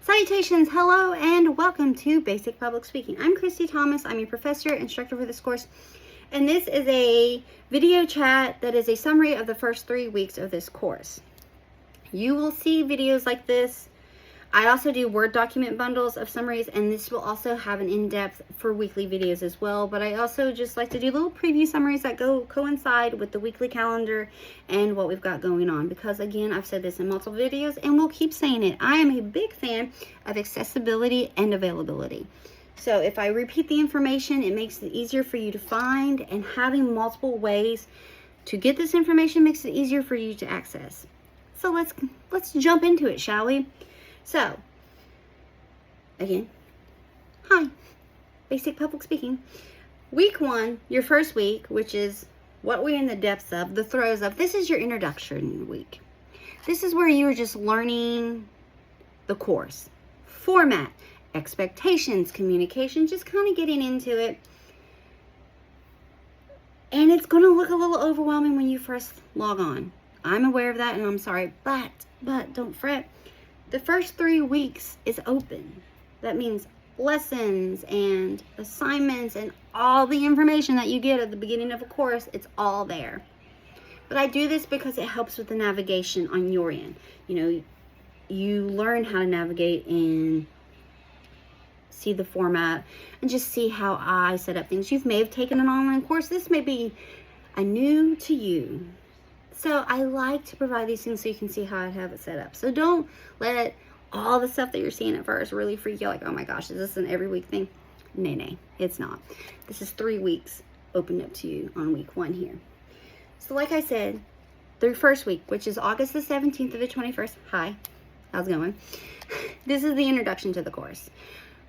Salutations, hello, and welcome to Basic Public Speaking. I'm Christy Thomas. I'm your professor, instructor for this course, and this is a video chat that is a summary of the first 3 weeks of this course. You will see videos like this. I also do Word document bundles of summaries, and this will also have an in-depth for weekly videos as well. But I also just like to do little preview summaries that coincide with the weekly calendar and what we've got going on. Because again, I've said this in multiple videos and we'll keep saying it. I am a big fan of accessibility and availability. So if I repeat the information, it makes it easier for you to find, and having multiple ways to get this information makes it easier for you to access. So let's jump into it, shall we? So, again, hi, Basic Public Speaking. Week 1, your first week, which is what we're in the depths of, the throes of, this is your introduction week. This is where you're just learning the course, format, expectations, communication, just kind of getting into it. And it's going to look a little overwhelming when you first log on. I'm aware of that, and I'm sorry, but don't fret. The first 3 weeks is open. That means lessons and assignments and all the information that you get at the beginning of a course, it's all there. But I do this because it helps with the navigation on your end. You know, you learn how to navigate and see the format and just see how I set up things. You may have taken an online course. This may be a new to you. So I like to provide these things so you can see how I have it set up. So don't let all the stuff that you're seeing at first really freak you out, like, oh my gosh, is this an every week thing? Nay, it's not. This is 3 weeks opened up to you on week 1 here. So like I said, the first week, which is August the 17th to the 21st. Hi, how's it going? This is the introduction to the course.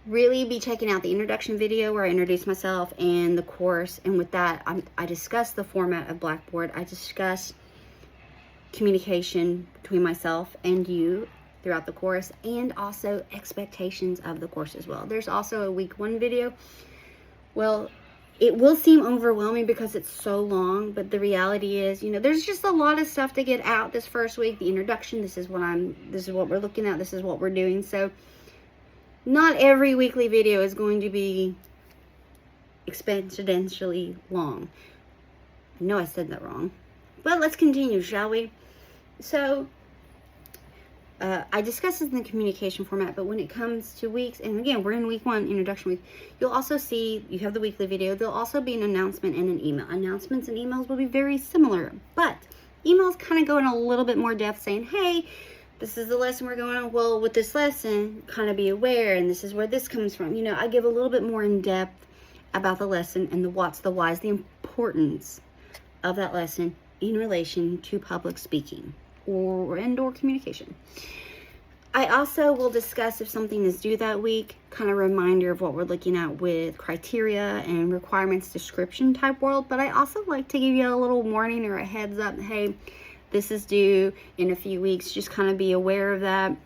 Really be checking out the introduction video where I introduce myself and the course. And with that, I discuss the format of Blackboard. I discuss communication between myself and you throughout the course, and also expectations of the course as well. There's also a week 1 video. Well, it will seem overwhelming because it's so long, but the reality is, you know, there's just a lot of stuff to get out this first week. The introduction, this is what we're looking at, this is what we're doing. So not every weekly video is going to be exponentially long. I know I said that wrong, but let's continue, shall we? So I discussed this in the communication format, but when it comes to weeks, and again, we're in week 1, introduction week, you'll also see, you have the weekly video, there'll also be an announcement and an email. Announcements and emails will be very similar, but emails kind of go in a little bit more depth saying, hey, this is the lesson we're going on. Well, with this lesson, kind of be aware, and this is where this comes from. You know, I give a little bit more in depth about the lesson and the what's, the why's, the importance of that lesson in relation to public speaking or communication. I also will discuss if something is due that week, kind of reminder of what we're looking at with criteria and requirements description type world. But I also like to give you a little warning or a heads up. Hey, this is due in a few weeks. Just kind of be aware of that,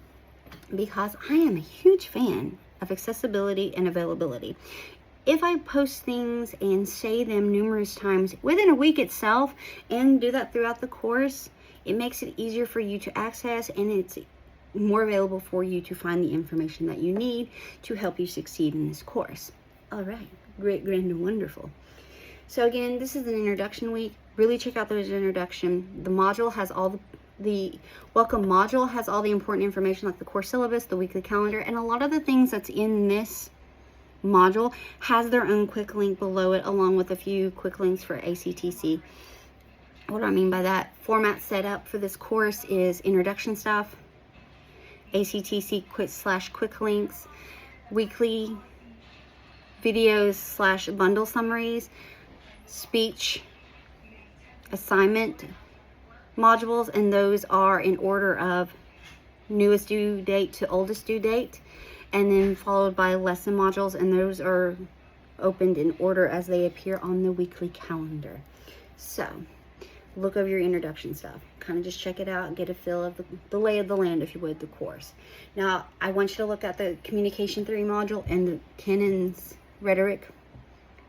because I am a huge fan of accessibility and availability. If I post things and say them numerous times within a week itself and do that throughout the course, it makes it easier for you to access, and it's more available for you to find the information that you need to help you succeed in this course. All right, great, grand, and wonderful. So again, this is an introduction week. Really check out those introduction. The module has all the welcome module has all the important information, like the course syllabus, the weekly calendar, and a lot of the things that's in this module has their own quick link below it, along with a few quick links for ACTC. What do I mean by that? Format setup for this course is introduction stuff, ACTC quick links, weekly videos / bundle summaries, speech, assignment modules, and those are in order of newest due date to oldest due date, and then followed by lesson modules, and those are opened in order as they appear on the weekly calendar. So look over your introduction stuff, kind of just check it out and get a feel of the lay of the land, if you would, the course. Now I want you to look at the communication theory module and the Kennan's rhetoric,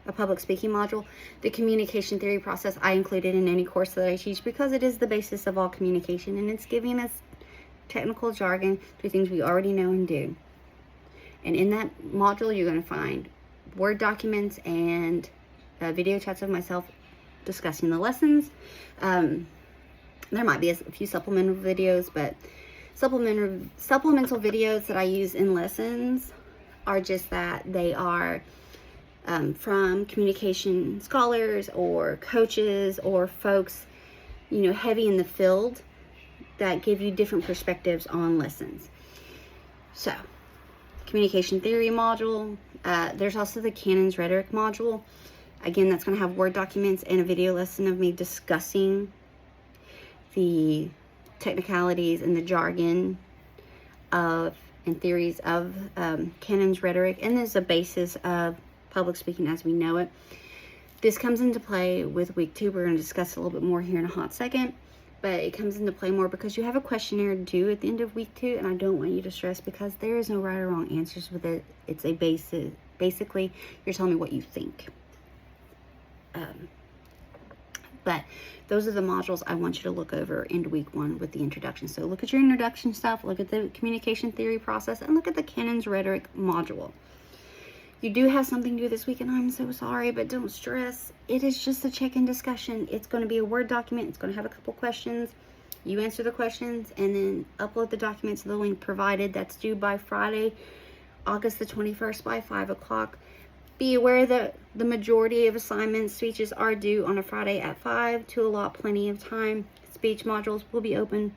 a public speaking module. The communication theory process I included in any course that I teach because it is the basis of all communication, and it's giving us technical jargon to things we already know and do. And in that module, you're going to find Word documents and video chats of myself discussing the lessons. There might be a few supplemental videos, but supplemental videos that I use in lessons are just that. They are from communication scholars or coaches or folks, heavy in the field that give you different perspectives on lessons. So, communication theory module. There's also the Canon's Rhetoric module. Again, that's going to have Word documents and a video lesson of me discussing the technicalities and the jargon of and theories of Canon's Rhetoric, and there's a basis of public speaking as we know it. This comes into play with week 2. We're going to discuss a little bit more here in a hot second, but it comes into play more because you have a questionnaire due at the end of week 2, and I don't want you to stress because there is no right or wrong answers with it. It's a basis. Basically, you're telling me what you think. But those are the modules I want you to look over into week 1 with the introduction. So look at your introduction stuff, look at the communication theory process, and look at the Canon's Rhetoric module. You do have something due this week, and I'm so sorry, but don't stress. It is just a check-in discussion. It's going to be a Word document. It's going to have a couple questions. You answer the questions, and then upload the documents to the link provided. That's due by Friday, August the 21st by 5 o'clock. Be aware that the majority of assignments, speeches are due on a Friday at 5 to allot plenty of time. Speech modules will be open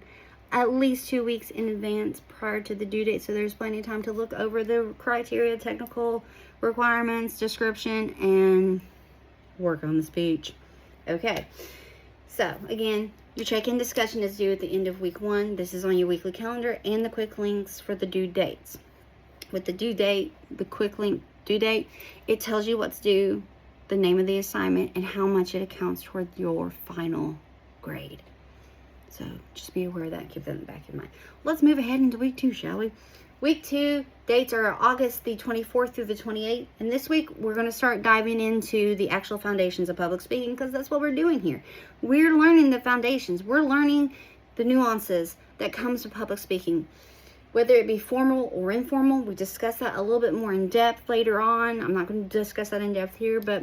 at least 2 weeks in advance prior to the due date, so there's plenty of time to look over the criteria, technical requirements, description, and work on the speech. Okay, so again, your check-in discussion is due at the end of week 1. This is on your weekly calendar and the quick links for the due dates. With the due date, the quick link due date, it tells you what's due, the name of the assignment, and how much it accounts toward your final grade. So just be aware of that. Keep that in the back of your mind. Let's move ahead into week 2, shall we? Week 2 dates are August the 24th through the 28th. And this week, we're going to start diving into the actual foundations of public speaking because that's what we're doing here. We're learning the foundations. We're learning the nuances that comes to public speaking. Whether it be formal or informal, we discuss that a little bit more in depth later on. I'm not going to discuss that in depth here, but,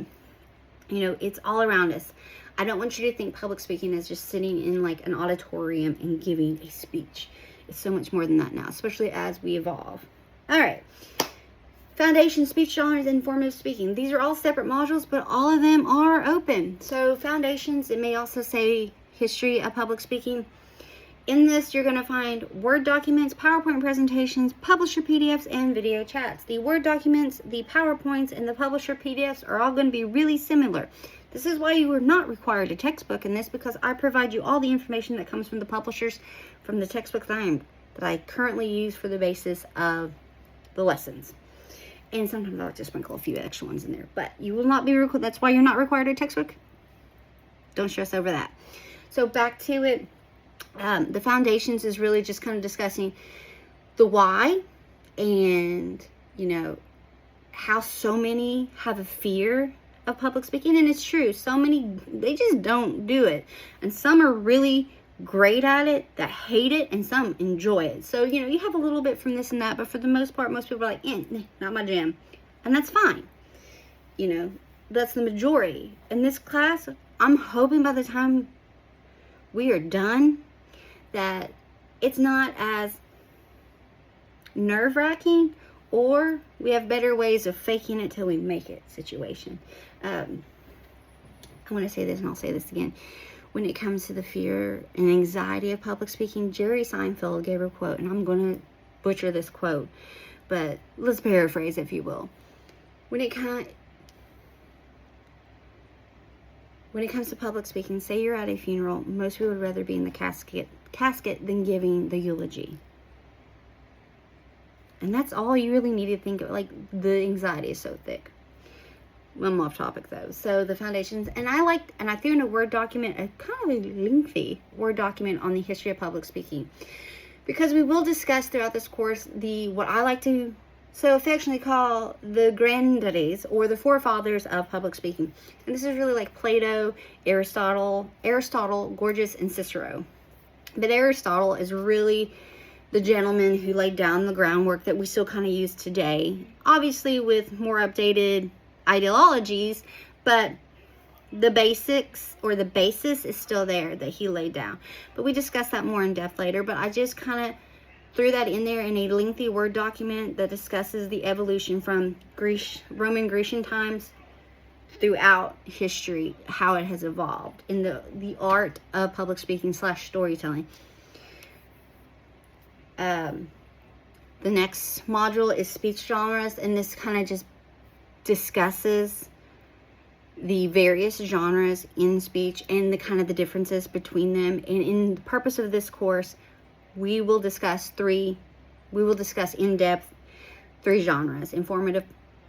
it's all around us. I don't want you to think public speaking is just sitting in like an auditorium and giving a speech. It's so much more than that now, especially as we evolve. All right. Foundation, speech genres, informative speaking. These are all separate modules, but all of them are open. So foundations, it may also say history of public speaking. In this, you're going to find Word documents, PowerPoint presentations, publisher PDFs, and video chats. The Word documents, the PowerPoints, and the publisher PDFs are all going to be really similar. This is why you are not required a textbook in this, because I provide you all the information that comes from the publishers from the textbook that I currently use for the basis of the lessons. And sometimes I like to sprinkle a few extra ones in there. But you will not be required. That's why you're not required a textbook. Don't stress over that. So back to it. The foundations is really just kind of discussing the why and, how so many have a fear of public speaking. And it's true. So many, they just don't do it. And some are really great at it that hate it, and some enjoy it. So, you have a little bit from this and that, but for the most part, most people are like, not my jam. And that's fine. That's the majority. In this class, I'm hoping by the time we are done, that it's not as nerve-wracking, or we have better ways of faking it till we make it situation. I want to say this, and I'll say this again. When it comes to the fear and anxiety of public speaking, Jerry Seinfeld gave a quote, and I'm going to butcher this quote, but let's paraphrase, if you will. When it comes to public speaking, say you're at a funeral, most people would rather be in the casket than giving the eulogy. And that's all you really need to think of. Like, the anxiety is so thick. I'm off topic though. So the foundations, and I threw in a Word document, a kind of a lengthy Word document on the history of public speaking, because we will discuss throughout this course what I like to so affectionately call the granddaddies, or the forefathers of public speaking. And this is really like Plato, Aristotle, Gorgias, and Cicero. But Aristotle is really the gentleman who laid down the groundwork that we still kind of use today, obviously with more updated ideologies, but the basics or the basis is still there that he laid down. But we discuss that more in depth later, but I just kind of threw that in there in a lengthy Word document that discusses the evolution from Roman Grecian times throughout history, how it has evolved in the art of public speaking / storytelling. The next module is speech genres, and this kind of just discusses the various genres in speech and the kind of the differences between them. And in the purpose of this course, we will discuss in depth 3 genres: informative,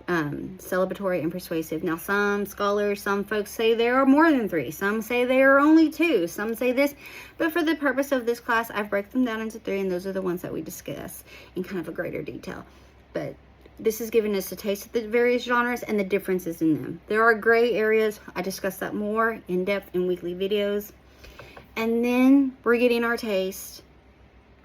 celebratory, and persuasive. Now, some scholars, some folks say there are more than 3. Some say there are only 2. Some say this. But for the purpose of this class, I've broken them down into 3, and those are the ones that we discuss in kind of a greater detail. But this is giving us a taste of the various genres and the differences in them. There are gray areas. I discuss that more in depth in weekly videos. And then we're getting our taste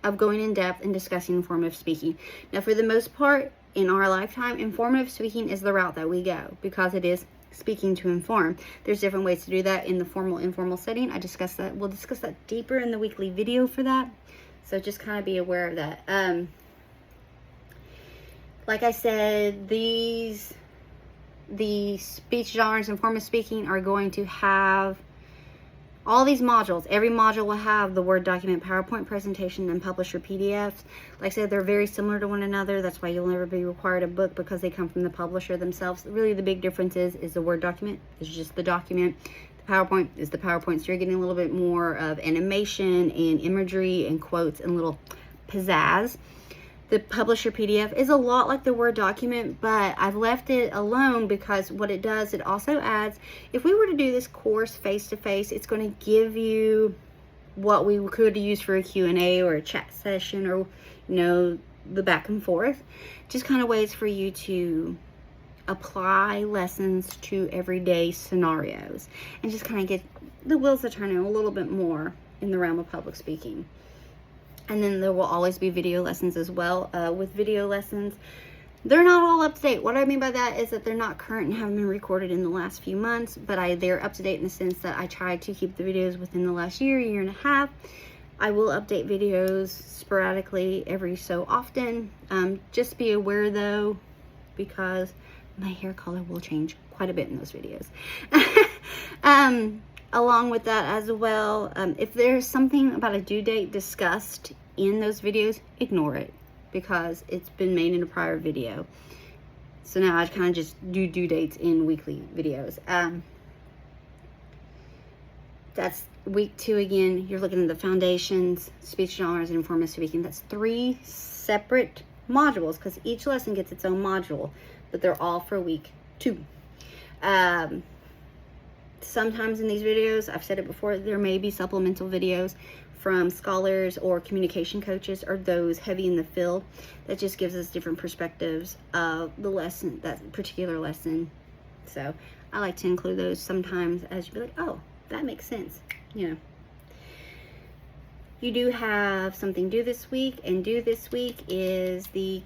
of going in depth and discussing informative speaking. Now, for the most part, in our lifetime, informative speaking is the route that we go because it is speaking to inform. There's different ways to do that in the formal, informal setting. We'll discuss that deeper in the weekly video for that. So just kind of be aware of that. Like I said, the speech genres, informative speaking, are going to have all these modules. Every module will have the Word document, PowerPoint presentation, and publisher PDFs. Like I said, they're very similar to one another. That's why you'll never be required a book, because they come from the publisher themselves. Really, the big difference is the Word document is just the document. The PowerPoint is the PowerPoint. So you're getting a little bit more of animation and imagery and quotes and little pizzazz. The publisher PDF is a lot like the Word document, but I've left it alone because what it does, it also adds, if we were to do this course face-to-face, it's going to give you what we could use for a Q&A or a chat session, or, the back and forth. Just kind of ways for you to apply lessons to everyday scenarios and just kind of get the wheels to turn in a little bit more in the realm of public speaking. And then there will always be video lessons as well. With video lessons, they're not all up to date. What I mean by that is that they're not current and haven't been recorded in the last few months, but they're up to date in the sense that I try to keep the videos within the last year and a half. I will update videos sporadically every so often. Just be aware though, because my hair color will change quite a bit in those videos. Along with that as well, if there's something about a due date discussed in those videos, ignore it because it's been made in a prior video. So now I kind of just do due dates in weekly videos. That's week 2 again. You're looking at the foundations, speech genres, and informative speaking. That's 3 separate modules because each lesson gets its own module, but they're all for week 2. Sometimes in these videos, I've said it before, there may be supplemental videos from scholars or communication coaches or those heavy in the field that just gives us different perspectives of the lesson, that particular lesson. So I like to include those sometimes as you be like, oh, that makes sense. You do have something due this week, and due this week is the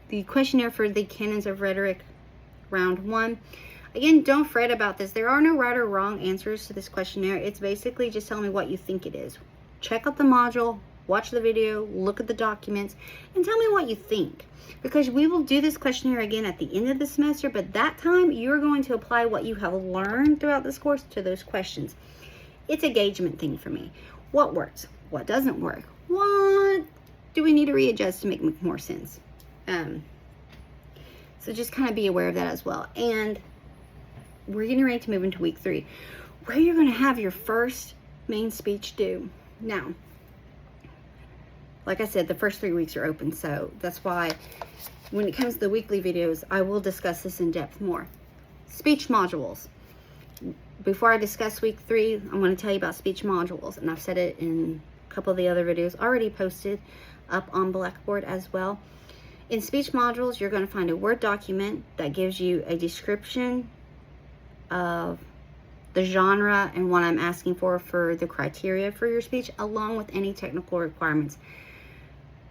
the questionnaire for the Canons of Rhetoric round 1. Again, don't fret about this. There are no right or wrong answers to this questionnaire. It's basically just telling me what you think it is. Check out the module, watch the video, look at the documents, and tell me what you think. Because we will do this questionnaire again at the end of the semester, but that time you're going to apply what you have learned throughout this course to those questions. It's a engagement thing for me. What works? What doesn't work? What do we need to readjust to make more sense? So just kind of be aware of that as well. And we're getting ready to move into week 3, where you're going to have your first main speech due. Now, like I said, the first 3 weeks are open, so that's why when it comes to the weekly videos, I will discuss this in depth more. Speech modules. Before I discuss week 3, I'm going to tell you about speech modules, and I've said it in a couple of the other videos already posted up on Blackboard as well. In speech modules, you're going to find a Word document that gives you a description of the genre and what I'm asking for the criteria for your speech, along with any technical requirements.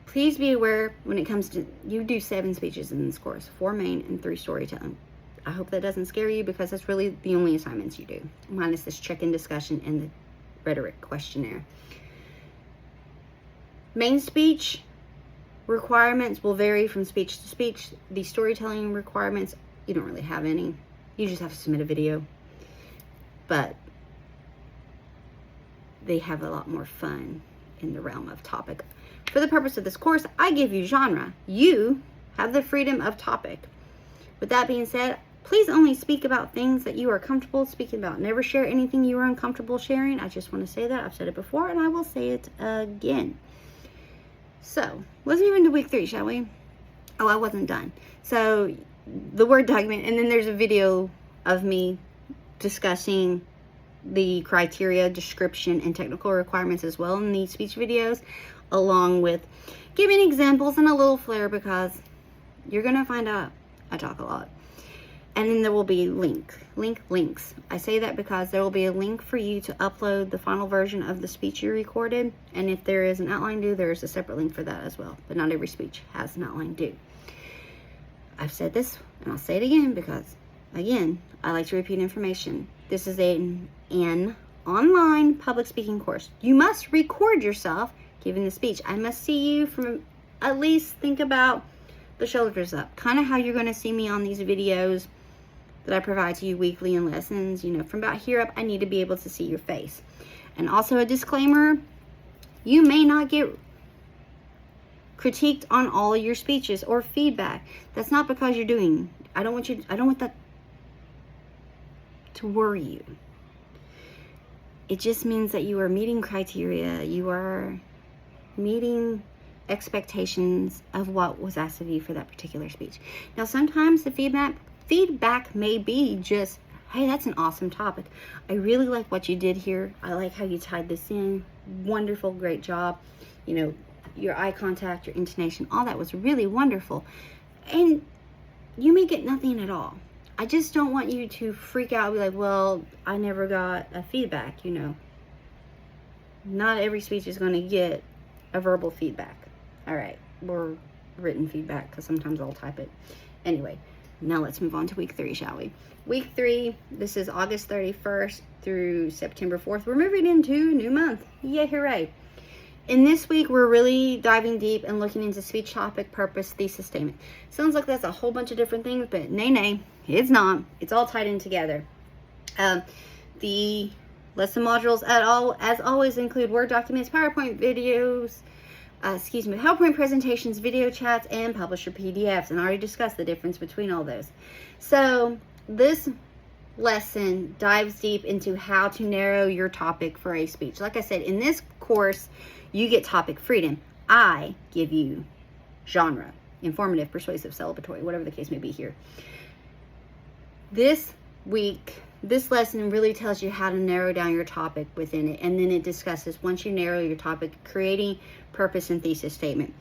Please be aware when it comes to, you do 7 speeches in this course, 4 main and 3 storytelling. I hope that doesn't scare you, because that's really the only assignments you do, minus this check-in discussion and the rhetoric questionnaire. Main speech requirements will vary from speech to speech. The storytelling requirements, you don't really have any. You just have to submit a video. But they have a lot more fun in the realm of topic. For the purpose of this course, I give you genre. You have the freedom of topic. With that being said, please only speak about things that you are comfortable speaking about. Never share anything you are uncomfortable sharing. I just want to say that. I've said it before, and I will say it again. So, let's move into week 3, shall we? Oh, I wasn't done. So, the Word document, and then there's a video of me discussing the criteria, description, and technical requirements as well in these speech videos, along with giving examples and a little flair, because you're going to find out I talk a lot. And then there will be links. I say that because there will be a link for you to upload the final version of the speech you recorded. And if there is an outline due, there is a separate link for that as well. But not every speech has an outline due. I've said this, and I'll say it again because, again, I like to repeat information. This is an online public speaking course. You must record yourself giving the speech. I must see you from at least think about the shoulders up. Kind of how you're going to see me on these videos that I provide to you weekly in lessons. You know, from about here up, I need to be able to see your face. And also a disclaimer, you may not get critiqued on all of your speeches or feedback. That's not because you're doing, I don't want that to worry you. It just means that you are meeting criteria. You are meeting expectations of what was asked of you for that particular speech. Now, sometimes the feedback may be just, hey, that's an awesome topic. I really like what you did here. I like how you tied this in. Wonderful, great job. You know, your eye contact, your intonation, all that was really wonderful. And you may get nothing at all. I just don't want you to freak out and be like, well, I never got a feedback, you know. Not every speech is going to get a verbal feedback. All right, or written feedback, because sometimes I'll type it. Anyway, now let's move on to week 3, shall we? Week 3, this is August 31st through September 4th. We're moving into a new month. Yay, hooray. In this week, we're really diving deep and looking into speech topic, purpose, thesis, statement. Sounds like that's a whole bunch of different things, but nay, it's not. It's all tied in together. The lesson modules, as always, include Word documents, PowerPoint videos, PowerPoint presentations, video chats, and publisher PDFs. And I already discussed the difference between all those. So this lesson dives deep into how to narrow your topic for a speech. Like I said, in this course, you get topic freedom. I give you genre, informative, persuasive, celebratory, whatever the case may be here. This week, this lesson really tells you how to narrow down your topic within it. And then it discusses, once you narrow your topic, creating purpose and thesis statement.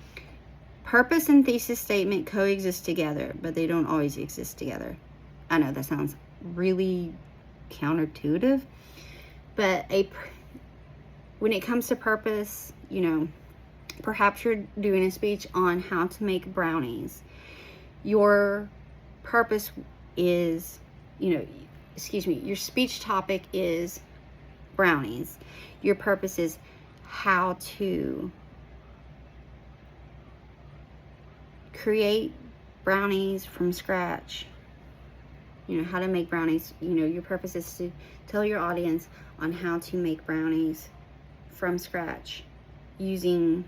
Purpose and thesis statement coexist together, but they don't always exist together. I know that sounds really counterintuitive, but when it comes to purpose, you know, perhaps you're doing a speech on how to make brownies. Your purpose is, your speech topic is brownies. Your purpose is how to create brownies from scratch. You know, how to make brownies. You know, your purpose is to tell your audience on how to make brownies from scratch using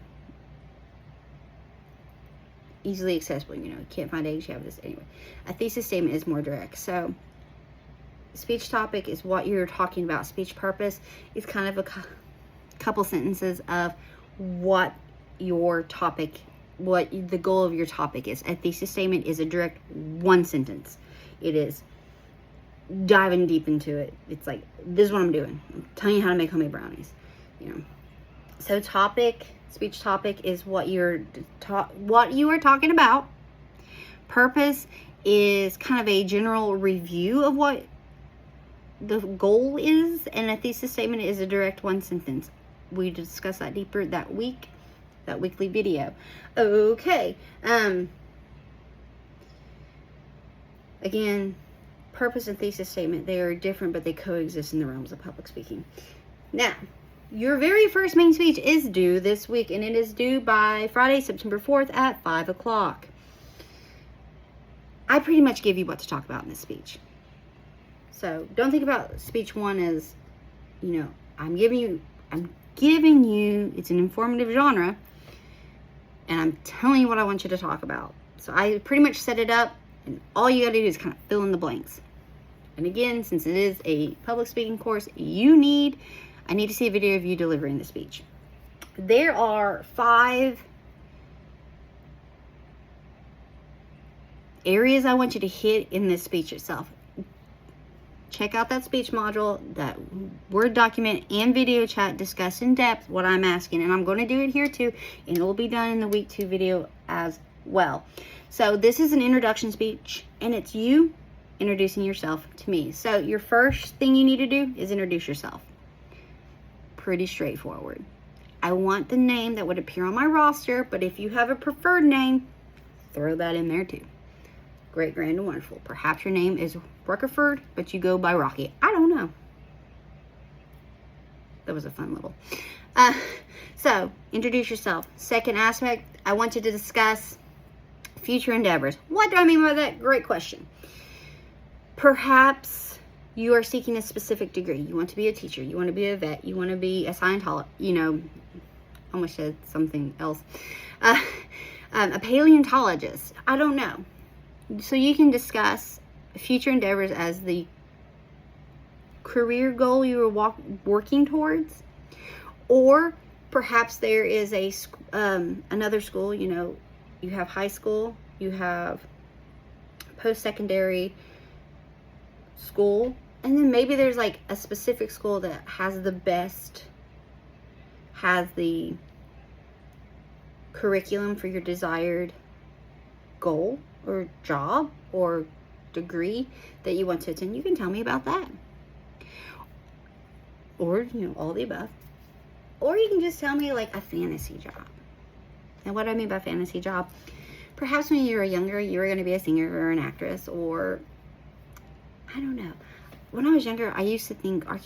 easily accessible. You know, you can't find eggs, you have this. Anyway, a thesis statement is more direct. So speech topic is what you're talking about. Speech purpose is kind of a couple sentences of what your topic, what the goal of your topic is. A thesis statement is a direct one sentence. It is diving deep into it. It's like, this is what I'm doing. I'm telling you how to make homemade brownies. You know. So speech topic is what you are talking about. Purpose is kind of a general review of what the goal is, and a thesis statement is a direct one sentence. We discussed that deeper that week that weekly video. Okay. Again, purpose and thesis statement, they are different, but they coexist in the realms of public speaking. Now, your very first main speech is due this week, and it is due by Friday, September 4th at 5 o'clock. I pretty much give you what to talk about in this speech. So don't think about speech one as, I'm giving you, it's an informative genre, and I'm telling you what I want you to talk about. So I pretty much set it up, and all you got to do is kind of fill in the blanks. And again, since it is a public speaking course, I need to see a video of you delivering the speech. There are 5 areas I want you to hit in this speech itself. Check out that speech module, that Word document and video chat, discuss in depth what I'm asking. And I'm going to do it here too, and it will be done in the week 2 video as well. So this is an introduction speech, and it's you introducing yourself to me. So your first thing you need to do is introduce yourself. Pretty straightforward. I want the name that would appear on my roster, but if you have a preferred name, throw that in there too. Great, grand, and wonderful. Perhaps your name is Rutherford, but you go by Rocky. I don't know. That was a fun little. So, introduce yourself. Second aspect, I want you to discuss future endeavors. What do I mean by that? Great question. Perhaps you are seeking a specific degree. You want to be a teacher. You want to be a vet. You want to be a Scientologist. Almost said something else. A paleontologist. I don't know. So you can discuss future endeavors as the career goal you are working towards, or perhaps there is another school. You have high school, you have post-secondary school, and then maybe there's like a specific school that has the curriculum for your desired goal or job or degree that you want to attend. You can tell me about that, or all the above. Or you can just tell me like a fantasy job. And what I mean by fantasy job, perhaps when you were younger, you were going to be a singer or an actress, or I don't know. When I was younger, I used to think I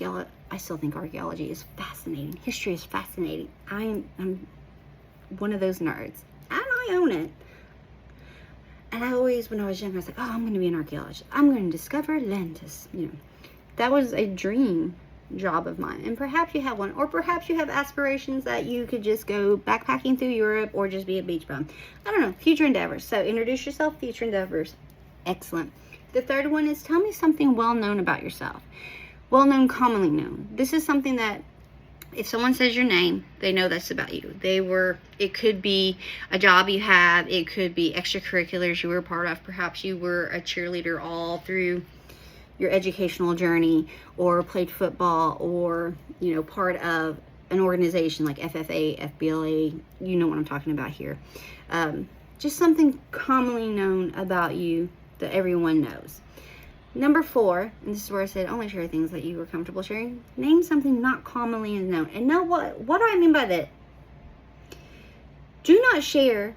still think archaeology is fascinating. History is fascinating. I'm one of those nerds, and I own it. And I always, when I was younger, I was like, I'm going to be an archaeologist. I'm going to discover Atlantis. That was a dream job of mine. And perhaps you have one, or perhaps you have aspirations that you could just go backpacking through Europe or just be a beach bum. I don't know. Future endeavors. So introduce yourself, future endeavors. Excellent. The third one is tell me something well known about yourself. Well known, commonly known. This is something that if someone says your name, they know that's about you. It could be a job you have. It could be extracurriculars you were a part of. Perhaps you were a cheerleader all through your educational journey, or played football, or, part of an organization like FFA, FBLA. You know what I'm talking about here. Just something commonly known about you that everyone knows. Number 4, and this is where I said only share things that you were comfortable sharing. Name something not commonly known. And know what do I mean by that? Do not share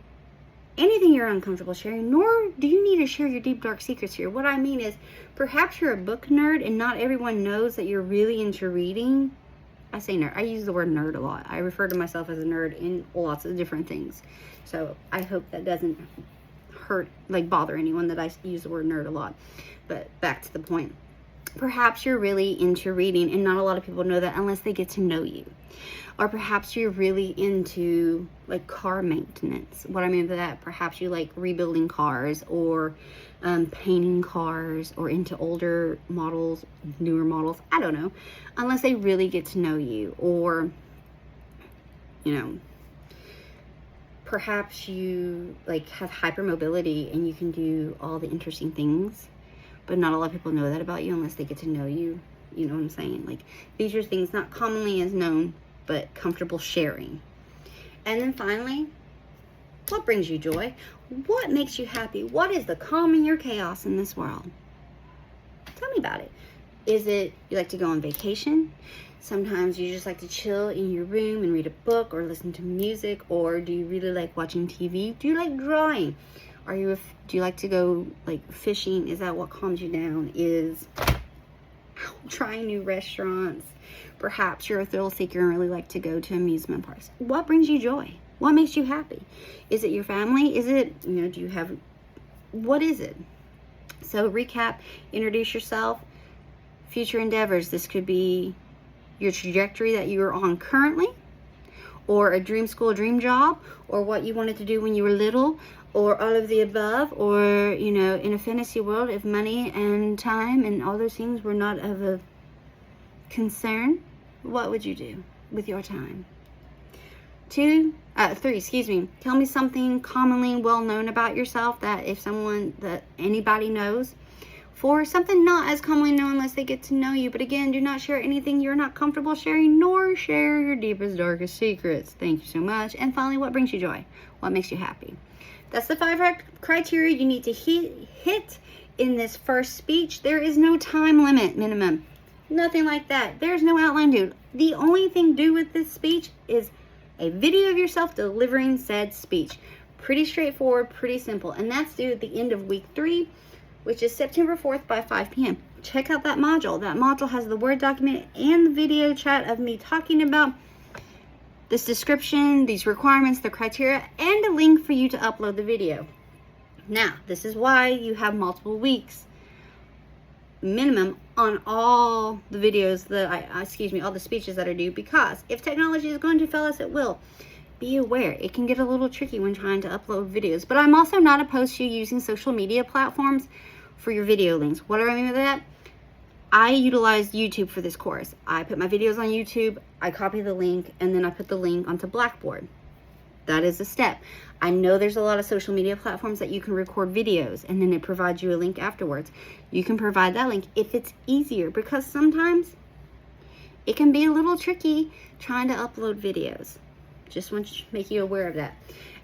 anything you're uncomfortable sharing, nor do you need to share your deep, dark secrets here. What I mean is, perhaps you're a book nerd and not everyone knows that you're really into reading. I say nerd. I use the word nerd a lot. I refer to myself as a nerd in lots of different things. So I hope that doesn't bother anyone that I use the word nerd a lot. But back to the point. Perhaps you're really into reading, and not a lot of people know that unless they get to know you. Or perhaps you're really into car maintenance. What I mean by that, perhaps you like rebuilding cars, or painting cars, or into older models, newer models. I don't know. Unless they really get to know you. Or, perhaps you have hypermobility and you can do all the interesting things. But not a lot of people know that about you unless they get to know you. You know what I'm saying? These are things not commonly as known, but comfortable sharing. And then finally, what brings you joy? What makes you happy? What is the calm in your chaos in this world? Tell me about it. Is it you like to go on vacation? Sometimes you just like to chill in your room and read a book or listen to music, or do you really like watching TV? Do you like drawing? Do you like to go like fishing? Is that what calms you down? Is trying new restaurants? Perhaps you're a thrill seeker and really like to go to amusement parks. What brings you joy? What makes you happy? Is it your family? Is it, what is it? So recap, introduce yourself, future endeavors. This could be your trajectory that you're on currently, or a dream school, dream job, or what you wanted to do when you were little, or all of the above, or, in a fantasy world, if money and time and all those things were not of a concern, what would you do with your time? 3, tell me something commonly well known about yourself that anybody knows. 4, something not as commonly known unless they get to know you. But again, do not share anything you're not comfortable sharing, nor share your deepest, darkest secrets. Thank you so much. And finally, what brings you joy? What makes you happy? That's the 5 criteria you need to hit in this first speech. There is no time limit minimum. Nothing like that. There's no outline due. The only thing due with this speech is a video of yourself delivering said speech. Pretty straightforward, pretty simple. And that's due at the end of week 3, which is September 4th by 5 p.m. Check out that module. That module has the Word document and the video chat of me talking about this description, these requirements, the criteria, and a link for you to upload the video. Now, this is why you have multiple weeks minimum on all the videos all the speeches that are due, because if technology is going to fail us, it will. Be aware, it can get a little tricky when trying to upload videos. But I'm also not opposed to you using social media platforms for your video links. What do I mean by that? I utilized YouTube for this course. I put my videos on YouTube, I copy the link, and then I put the link onto Blackboard. That is a step. I know there's a lot of social media platforms that you can record videos and then it provides you a link afterwards. You can provide that link if it's easier, because sometimes it can be a little tricky trying to upload videos. Just want to make you aware of that.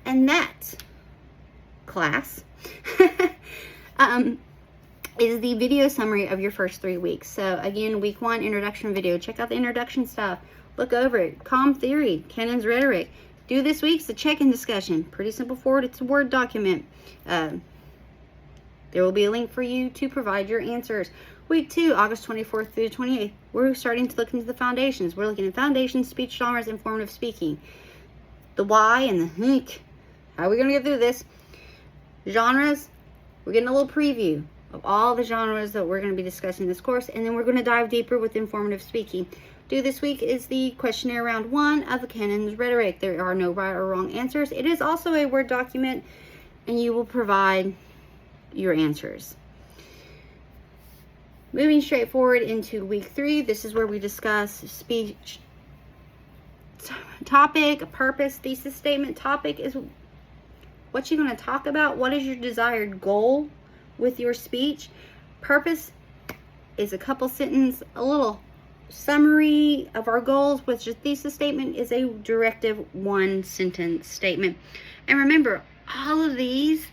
And that class is the video summary of your first 3 weeks. So again, week 1, introduction video. Check out the introduction stuff. Look over it. Calm theory, Cannon's rhetoric. Do this week's the check-in discussion. Pretty simple forward. It's a Word document. There will be a link for you to provide your answers. Week 2, August 24th through the 28th. We're starting to look into the foundations. We're looking at foundations, speech genres, informative speaking. The why and the heck. How are we going to get through this? Genres. We're getting a little preview of all the genres that we're going to be discussing in this course. And then we're going to dive deeper with informative speaking. Due this week is the questionnaire round 1 of the Cannon's rhetoric. There are no right or wrong answers. It is also a Word document, and you will provide your answers. Moving straight forward into week 3, this is where we discuss speech topic, purpose, thesis statement. Topic is what you're going to talk about. What is your desired goal with your speech? Purpose is a couple sentence, a little summary of our goals, which a thesis statement is a directive 1-sentence statement. And remember, all of these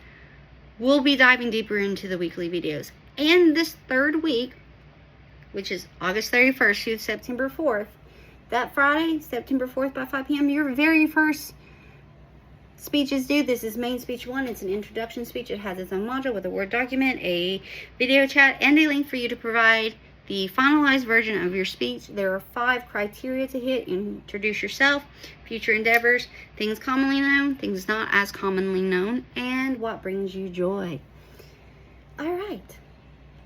will be diving deeper into the weekly videos. And this 3rd week, which is August 31st through September 4th, that Friday, September 4th by 5 p.m., your very first speech is due. This is main speech 1. It's an introduction speech. It has its own module with a Word document, a video chat, and a link for you to provide the finalized version of your speech. There are 5 criteria to hit. Introduce yourself, future endeavors, things commonly known, things not as commonly known, and what brings you joy. All right.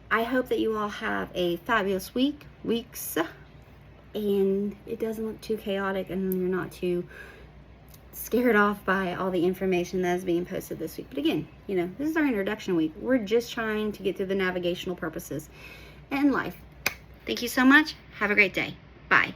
I hope that you all have a fabulous weeks, and it doesn't look too chaotic and you're not too scared off by all the information that is being posted this week. But again, this is our introduction week. We're just trying to get through the navigational purposes and life. Thank you so much. Have a great day. Bye.